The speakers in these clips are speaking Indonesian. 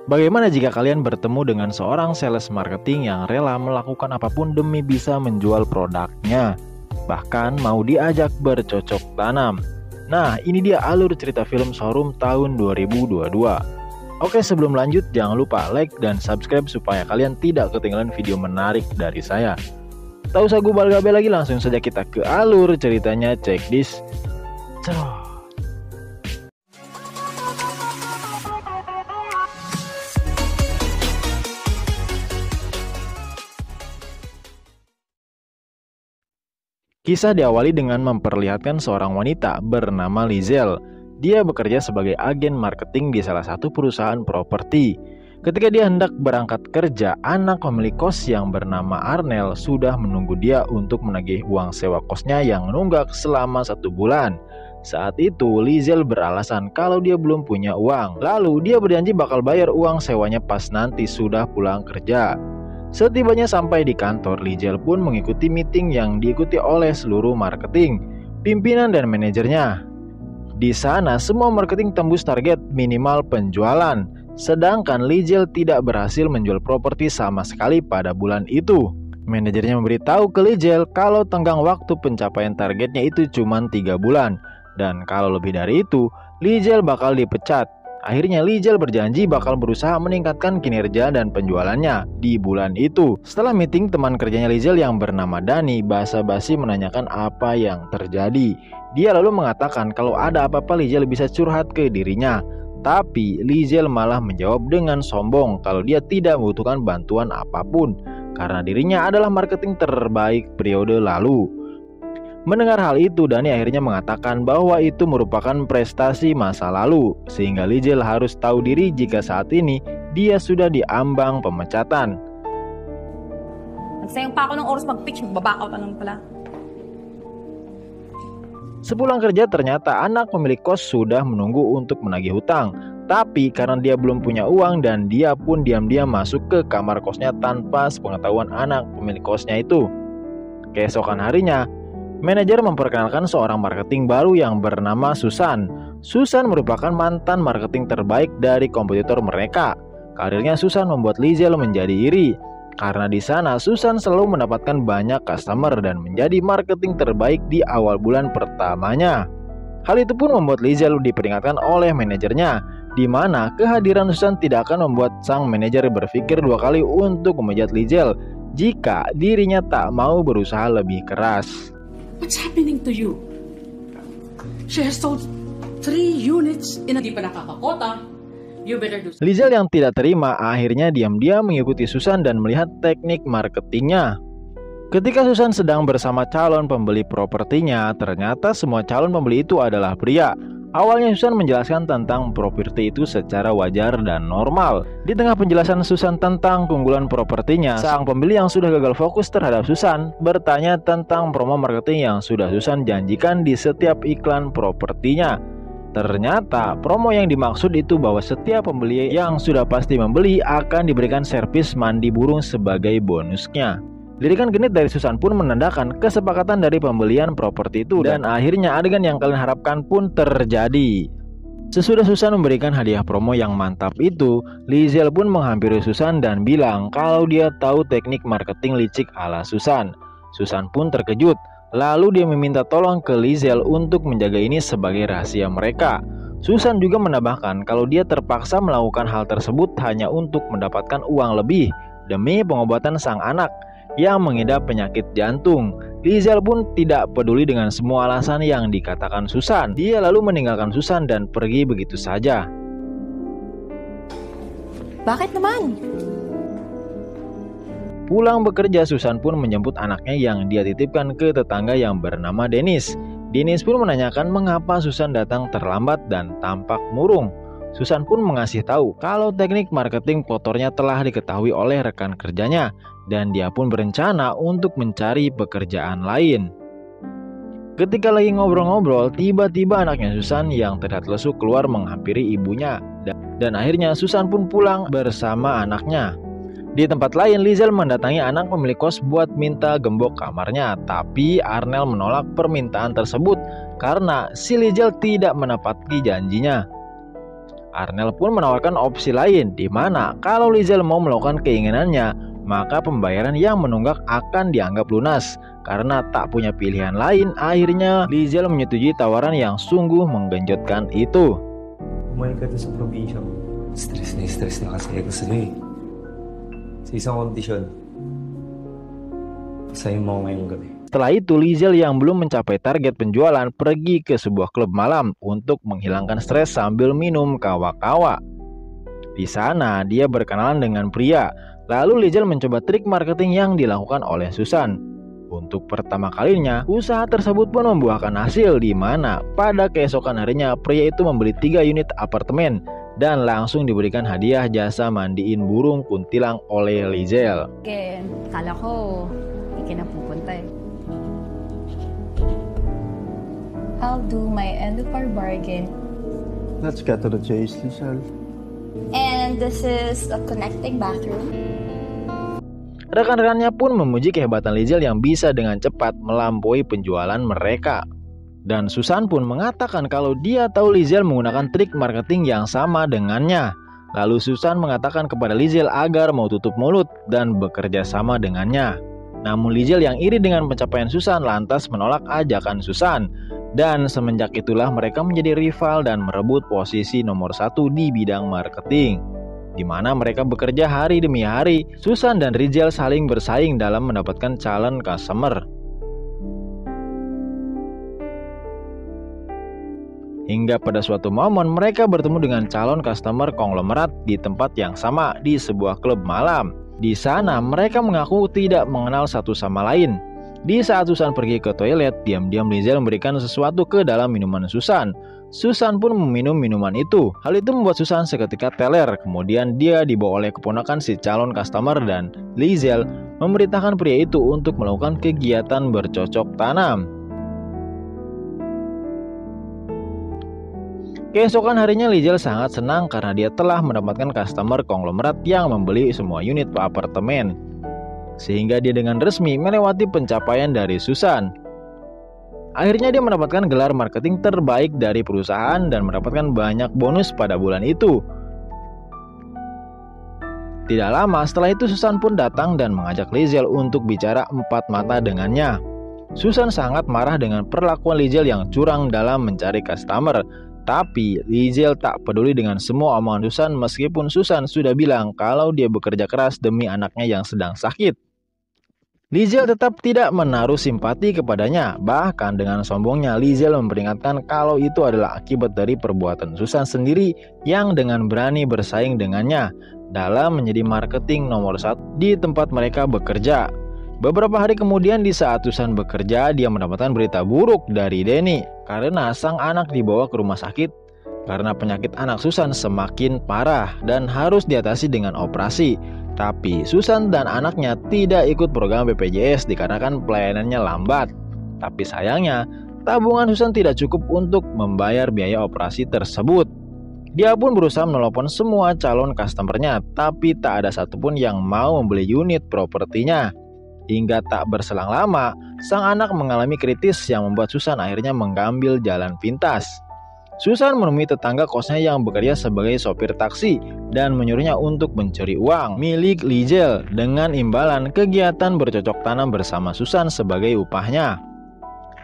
Bagaimana jika kalian bertemu dengan seorang sales marketing yang rela melakukan apapun demi bisa menjual produknya? Bahkan mau diajak bercocok tanam. Nah, ini dia alur cerita film Showroom tahun 2022. Oke, sebelum lanjut jangan lupa like dan subscribe supaya kalian tidak ketinggalan video menarik dari saya. Tak usah gubal-gabel lagi, langsung saja kita ke alur ceritanya. Check this. Kisah diawali dengan memperlihatkan seorang wanita bernama Lizel. Dia bekerja sebagai agen marketing di salah satu perusahaan properti. Ketika dia hendak berangkat kerja, anak pemilik kos yang bernama Arnel sudah menunggu dia untuk menagih uang sewa kosnya yang nunggak selama 1 bulan. Saat itu, Lizel beralasan kalau dia belum punya uang. Lalu dia berjanji bakal bayar uang sewanya pas nanti sudah pulang kerja. Setibanya sampai di kantor, Lizel pun mengikuti meeting yang diikuti oleh seluruh marketing, pimpinan dan manajernya. Di sana semua marketing tembus target minimal penjualan, sedangkan Lizel tidak berhasil menjual properti sama sekali pada bulan itu. Manajernya memberitahu ke Lizel kalau tenggang waktu pencapaian targetnya itu cuma 3 bulan, dan kalau lebih dari itu, Lizel bakal dipecat. Akhirnya Lizel berjanji bakal berusaha meningkatkan kinerja dan penjualannya di bulan itu. Setelah meeting, teman kerjanya Lizel yang bernama Dani basa-basi menanyakan apa yang terjadi. Dia lalu mengatakan kalau ada apa-apa Lizel bisa curhat ke dirinya. Tapi Lizel malah menjawab dengan sombong kalau dia tidak membutuhkan bantuan apapun karena dirinya adalah marketing terbaik periode lalu. Mendengar hal itu, Dani akhirnya mengatakan bahwa itu merupakan prestasi masa lalu, sehingga Lizel harus tahu diri jika saat ini dia sudah diambang pemecatan. Nagsayang pa ako ng oras mag-pitch, magbabakaw tanong pala. Sepulang kerja ternyata anak pemilik kos sudah menunggu untuk menagih hutang. Tapi karena dia belum punya uang dan dia pun diam-diam masuk ke kamar kosnya tanpa sepengetahuan anak pemilik kosnya itu. Keesokan harinya, manajer memperkenalkan seorang marketing baru yang bernama Susan. Susan merupakan mantan marketing terbaik dari kompetitor mereka. Karirnya Susan membuat Lizel menjadi iri, karena di sana Susan selalu mendapatkan banyak customer dan menjadi marketing terbaik di awal bulan pertamanya. Hal itu pun membuat Lizel diperingatkan oleh manajernya, di mana kehadiran Susan tidak akan membuat sang manajer berpikir 2 kali untuk memecat Lizel jika dirinya tak mau berusaha lebih keras. What's happening to you? She has sold 3 units in a... Di pa nakakakota. You better do... Lizel yang tidak terima akhirnya diam-diam mengikuti Susan dan melihat teknik marketingnya. Ketika Susan sedang bersama calon pembeli propertinya, ternyata semua calon pembeli itu adalah pria. Awalnya Susan menjelaskan tentang properti itu secara wajar dan normal. Di tengah penjelasan Susan tentang keunggulan propertinya, sang pembeli yang sudah gagal fokus terhadap Susan bertanya tentang promo marketing yang sudah Susan janjikan di setiap iklan propertinya. Ternyata promo yang dimaksud itu bahwa setiap pembeli yang sudah pasti membeli akan diberikan servis mandi burung sebagai bonusnya. Lirikan genit dari Susan pun menandakan kesepakatan dari pembelian properti itu, dan akhirnya adegan yang kalian harapkan pun terjadi. Sesudah Susan memberikan hadiah promo yang mantap itu, Lizel pun menghampiri Susan dan bilang kalau dia tahu teknik marketing licik ala Susan. Susan pun terkejut, lalu dia meminta tolong ke Lizel untuk menjaga ini sebagai rahasia mereka. Susan juga menambahkan kalau dia terpaksa melakukan hal tersebut hanya untuk mendapatkan uang lebih demi pengobatan sang anak yang mengidap penyakit jantung. Lizel pun tidak peduli dengan semua alasan yang dikatakan Susan. Dia lalu meninggalkan Susan dan pergi begitu saja. Bakit naman? Pulang bekerja, Susan pun menjemput anaknya yang dia titipkan ke tetangga yang bernama Dennis. Dennis pun menanyakan mengapa Susan datang terlambat dan tampak murung. Susan pun mengasih tahu kalau teknik marketing kotornya telah diketahui oleh rekan kerjanya dan dia pun berencana untuk mencari pekerjaan lain. Ketika lagi ngobrol-ngobrol, tiba-tiba anaknya Susan yang terlihat lesu keluar menghampiri ibunya dan akhirnya Susan pun pulang bersama anaknya. Di tempat lain, Lizel mendatangi anak pemilik kos buat minta gembok kamarnya, tapi Arnel menolak permintaan tersebut karena si Lizel tidak menepati janjinya. Arnel pun menawarkan opsi lain, di mana kalau Lizel mau melakukan keinginannya, maka pembayaran yang menunggak akan dianggap lunas. Karena tak punya pilihan lain, akhirnya Lizel menyetujui tawaran yang sungguh menggenjotkan itu. Bumalik ka sa probinsya mo. Stress na kasi ako sa'yo eh. Sa isang kondisyon, pasayin mo ngayong gabi. Setelah itu, Lizel yang belum mencapai target penjualan pergi ke sebuah klub malam untuk menghilangkan stres sambil minum kawa-kawa. Di sana, dia berkenalan dengan pria. Lalu Lizel mencoba trik marketing yang dilakukan oleh Susan. Untuk pertama kalinya, usaha tersebut pun membuahkan hasil, di mana pada keesokan harinya pria itu membeli 3 unit apartemen dan langsung diberikan hadiah jasa mandiin burung kuntilang oleh Lizel. Kala ko, hindi ka na pupunta eh. I'll do my end of our bargain. Let's get to the chase, Lizel. And this is a connecting bathroom. Rekan-rekannya pun memuji kehebatan Lizel yang bisa dengan cepat melampaui penjualan mereka. Dan Susan pun mengatakan kalau dia tahu Lizel menggunakan trik marketing yang sama dengannya. Lalu Susan mengatakan kepada Lizel agar mau tutup mulut dan bekerja sama dengannya. Namun Lizel yang iri dengan pencapaian Susan lantas menolak ajakan Susan. Dan semenjak itulah mereka menjadi rival dan merebut posisi nomor 1 di bidang marketing, di mana mereka bekerja hari demi hari. Susan dan Lizel saling bersaing dalam mendapatkan calon customer. Hingga pada suatu momen mereka bertemu dengan calon customer konglomerat di tempat yang sama di sebuah klub malam. Di sana mereka mengaku tidak mengenal satu sama lain. Di saat Susan pergi ke toilet, diam-diam Lizel memberikan sesuatu ke dalam minuman Susan. Susan pun meminum minuman itu. Hal itu membuat Susan seketika teler. Kemudian dia dibawa oleh keponakan si calon customer dan Lizel memerintahkan pria itu untuk melakukan kegiatan bercocok tanam. Keesokan harinya Lizel sangat senang karena dia telah mendapatkan customer konglomerat yang membeli semua unit apartemen. Sehingga dia dengan resmi melewati pencapaian dari Susan. Akhirnya dia mendapatkan gelar marketing terbaik dari perusahaan dan mendapatkan banyak bonus pada bulan itu. Tidak lama setelah itu Susan pun datang dan mengajak Lizel untuk bicara 4 mata dengannya. Susan sangat marah dengan perlakuan Lizel yang curang dalam mencari customer. Tapi Lizel tak peduli dengan semua omongan Susan meskipun Susan sudah bilang kalau dia bekerja keras demi anaknya yang sedang sakit. Lizel tetap tidak menaruh simpati kepadanya. Bahkan dengan sombongnya Lizel memperingatkan kalau itu adalah akibat dari perbuatan Susan sendiri yang dengan berani bersaing dengannya dalam menjadi marketing nomor 1 di tempat mereka bekerja. Beberapa hari kemudian di saat Susan bekerja, dia mendapatkan berita buruk dari Denny karena sang anak dibawa ke rumah sakit karena penyakit anak Susan semakin parah dan harus diatasi dengan operasi. Tapi Susan dan anaknya tidak ikut program BPJS dikarenakan pelayanannya lambat. Tapi sayangnya, tabungan Susan tidak cukup untuk membayar biaya operasi tersebut. Dia pun berusaha menelepon semua calon customernya, tapi tak ada satupun yang mau membeli unit propertinya. Hingga tak berselang lama, sang anak mengalami kritis yang membuat Susan akhirnya mengambil jalan pintas. Susan menemui tetangga kosnya yang bekerja sebagai sopir taksi dan menyuruhnya untuk mencuri uang milik Lizel dengan imbalan kegiatan bercocok tanam bersama Susan sebagai upahnya.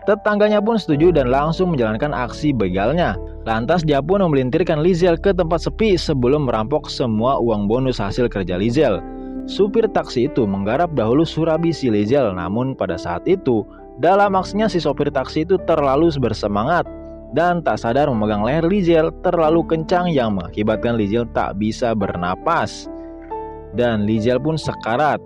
Tetangganya pun setuju dan langsung menjalankan aksi begalnya. Lantas dia pun memelintirkan Lizel ke tempat sepi sebelum merampok semua uang bonus hasil kerja Lizel. Supir taksi itu menggarap dahulu surabi si Lizel, namun pada saat itu dalam aksinya si sopir taksi itu terlalu bersemangat dan tak sadar memegang leher Lizel terlalu kencang yang mengakibatkan Lizel tak bisa bernapas. Dan Lizel pun sekarat.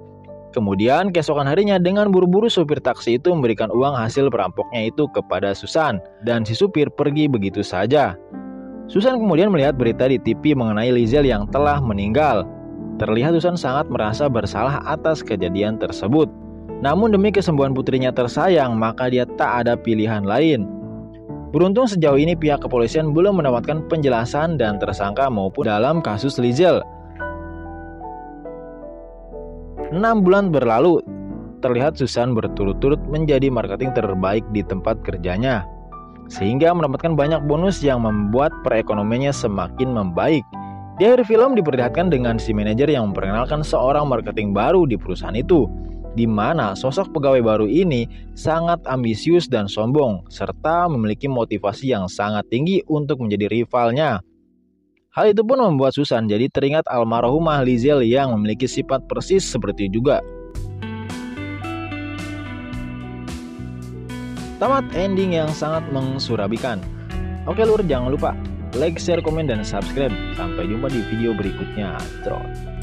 Kemudian keesokan harinya dengan buru-buru supir taksi itu memberikan uang hasil perampoknya itu kepada Susan. Dan si supir pergi begitu saja. Susan kemudian melihat berita di TV mengenai Lizel yang telah meninggal. Terlihat Susan sangat merasa bersalah atas kejadian tersebut. Namun demi kesembuhan putrinya tersayang, maka dia tak ada pilihan lain. Beruntung sejauh ini pihak kepolisian belum mendapatkan penjelasan dan tersangka maupun dalam kasus Lizel. 6 bulan berlalu, terlihat Susan berturut-turut menjadi marketing terbaik di tempat kerjanya. sehingga mendapatkan banyak bonus yang membuat perekonomiannya semakin membaik. Di akhir film diperlihatkan dengan si manajer yang memperkenalkan seorang marketing baru di perusahaan itu, di mana sosok pegawai baru ini sangat ambisius dan sombong, serta memiliki motivasi yang sangat tinggi untuk menjadi rivalnya. Hal itu pun membuat Susan jadi teringat almarhumah Liesl yang memiliki sifat persis seperti juga. Tamat ending yang sangat mengsurabikan. Oke lur, jangan lupa like, share, komen, dan subscribe. Sampai jumpa di video berikutnya. Trot.